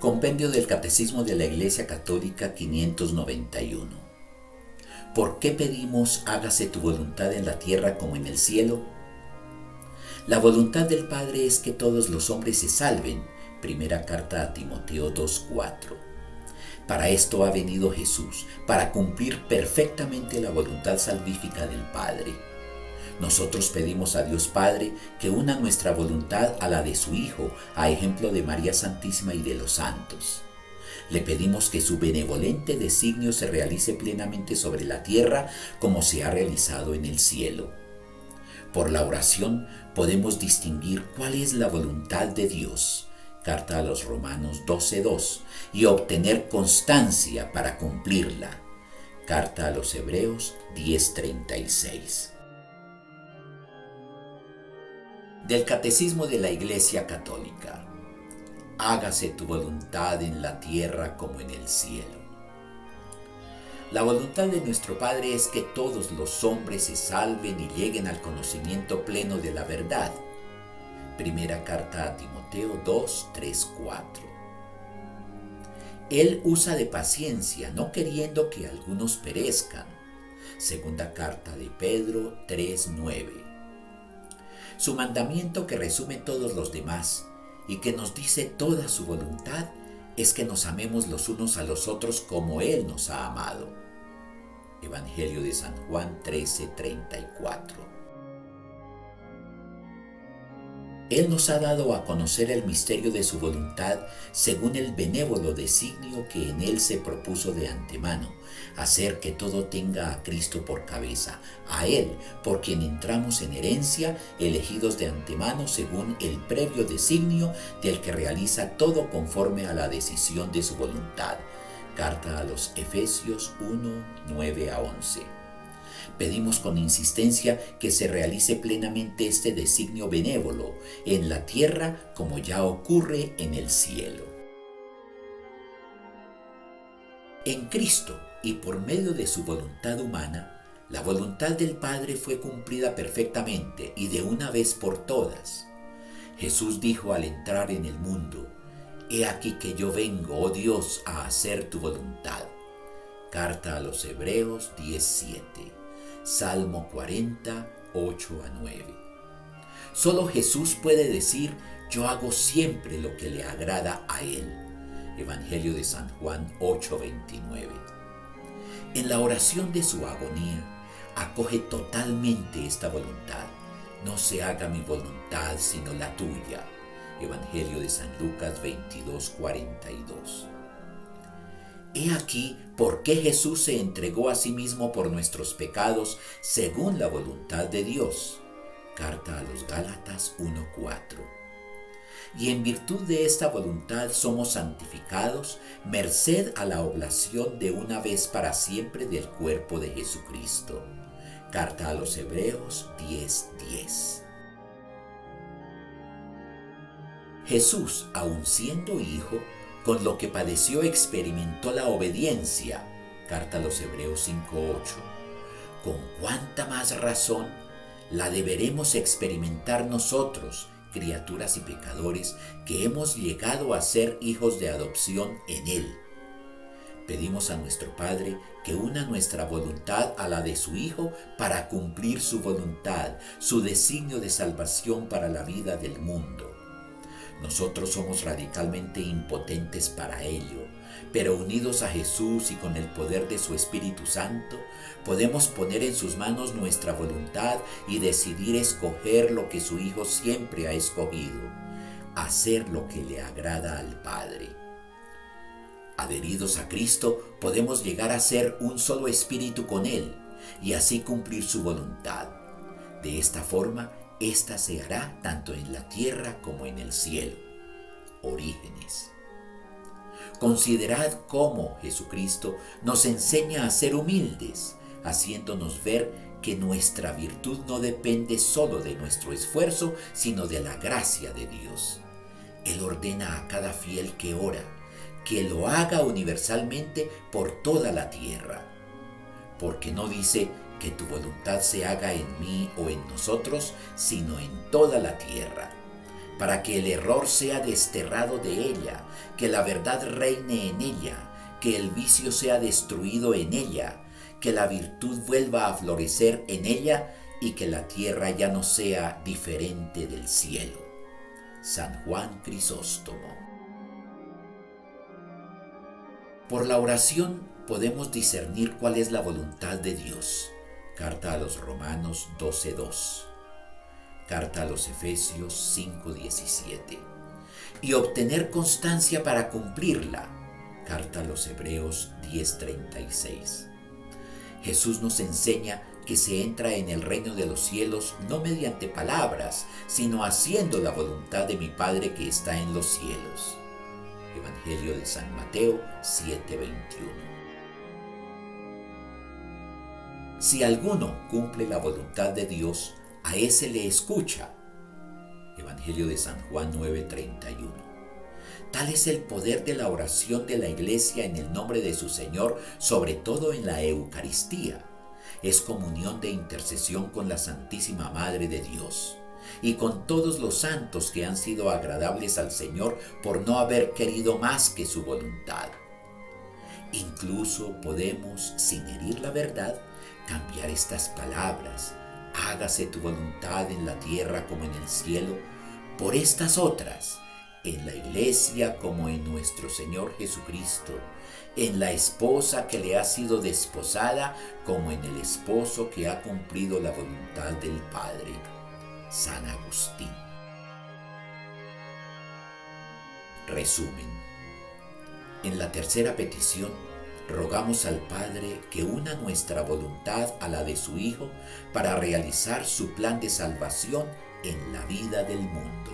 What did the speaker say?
Compendio del Catecismo de la Iglesia Católica 591. ¿Por qué pedimos hágase tu voluntad en la tierra como en el cielo? La voluntad del Padre es que todos los hombres se salven. Primera carta a Timoteo 2:4. Para esto ha venido Jesús, para cumplir perfectamente la voluntad salvífica del Padre. Nosotros pedimos a Dios Padre que una nuestra voluntad a la de su Hijo, a ejemplo de María Santísima y de los santos. Le pedimos que su benevolente designio se realice plenamente sobre la tierra como se ha realizado en el cielo. Por la oración podemos distinguir cuál es la voluntad de Dios, carta a los Romanos 12:2, y obtener constancia para cumplirla, carta a los Hebreos 10:36. Del Catecismo de la Iglesia Católica. Hágase tu voluntad en la tierra como en el cielo. La voluntad de nuestro Padre es que todos los hombres se salven y lleguen al conocimiento pleno de la verdad. Primera carta a Timoteo 2:3-4. Él usa de paciencia, no queriendo que algunos perezcan. Segunda carta de Pedro 3:9. Su mandamiento, que resume todos los demás y que nos dice toda su voluntad, es que nos amemos los unos a los otros como Él nos ha amado. Evangelio de San Juan 13:34. Él nos ha dado a conocer el misterio de su voluntad según el benévolo designio que en Él se propuso de antemano, hacer que todo tenga a Cristo por cabeza, a Él, por quien entramos en herencia, elegidos de antemano según el previo designio del que realiza todo conforme a la decisión de su voluntad. Carta a los Efesios 1:9-11. Pedimos con insistencia que se realice plenamente este designio benévolo en la tierra como ya ocurre en el cielo. En Cristo y por medio de su voluntad humana, la voluntad del Padre fue cumplida perfectamente y de una vez por todas. Jesús dijo al entrar en el mundo: «He aquí que yo vengo, oh Dios, a hacer tu voluntad». Carta a los Hebreos 10:7. Salmo 40, 8-9. Solo Jesús puede decir: yo hago siempre lo que le agrada a Él. Evangelio de San Juan 8:29. En la oración de su agonía, acoge totalmente esta voluntad. No se haga mi voluntad sino la tuya. Evangelio de San Lucas 22:42. He aquí por qué Jesús se entregó a sí mismo por nuestros pecados según la voluntad de Dios. Carta a los Gálatas 1:4. Y en virtud de esta voluntad somos santificados, merced a la oblación de una vez para siempre del cuerpo de Jesucristo. Carta a los Hebreos 10:10. Jesús, aun siendo hijo, con lo que padeció experimentó la obediencia. Carta a los Hebreos 5:8. Con cuánta más razón la deberemos experimentar nosotros, criaturas y pecadores, que hemos llegado a ser hijos de adopción en Él. Pedimos a nuestro Padre que una nuestra voluntad a la de su Hijo para cumplir su voluntad, su designio de salvación para la vida del mundo. Nosotros somos radicalmente impotentes para ello, pero unidos a Jesús y con el poder de su Espíritu Santo, podemos poner en sus manos nuestra voluntad y decidir escoger lo que su Hijo siempre ha escogido, hacer lo que le agrada al Padre. Adheridos a Cristo, podemos llegar a ser un solo espíritu con Él y así cumplir su voluntad. De esta forma, esta se hará tanto en la tierra como en el cielo. Orígenes. Considerad cómo Jesucristo nos enseña a ser humildes, haciéndonos ver que nuestra virtud no depende solo de nuestro esfuerzo, sino de la gracia de Dios. Él ordena a cada fiel que ora, que lo haga universalmente por toda la tierra, porque no dice que tu voluntad se haga en mí o en nosotros, sino en toda la tierra. para que el error sea desterrado de ella, que la verdad reine en ella, que el vicio sea destruido en ella, que la virtud vuelva a florecer en ella y que la tierra ya no sea diferente del cielo. San Juan Crisóstomo. Por la oración podemos discernir cuál es la voluntad de Dios. Carta a los Romanos 12:2. Carta a los Efesios 5:17. Y obtener constancia para cumplirla. Carta a los Hebreos 10:36. Jesús nos enseña que se entra en el reino de los cielos no mediante palabras, sino haciendo la voluntad de mi Padre que está en los cielos. Evangelio de San Mateo 7:21. Si alguno cumple la voluntad de Dios, a ese le escucha. Evangelio de San Juan 9:31. Tal es el poder de la oración de la Iglesia en el nombre de su Señor, sobre todo en la Eucaristía. Es comunión de intercesión con la Santísima Madre de Dios y con todos los santos que han sido agradables al Señor por no haber querido más que su voluntad. Incluso podemos, sin herir la verdad, cambiar estas palabras: hágase tu voluntad en la tierra como en el cielo, por estas otras: en la Iglesia como en nuestro Señor Jesucristo, en la esposa que le ha sido desposada como en el esposo que ha cumplido la voluntad del Padre. San Agustín. Resumen. En la tercera petición, rogamos al Padre que una nuestra voluntad a la de su Hijo para realizar su plan de salvación en la vida del mundo.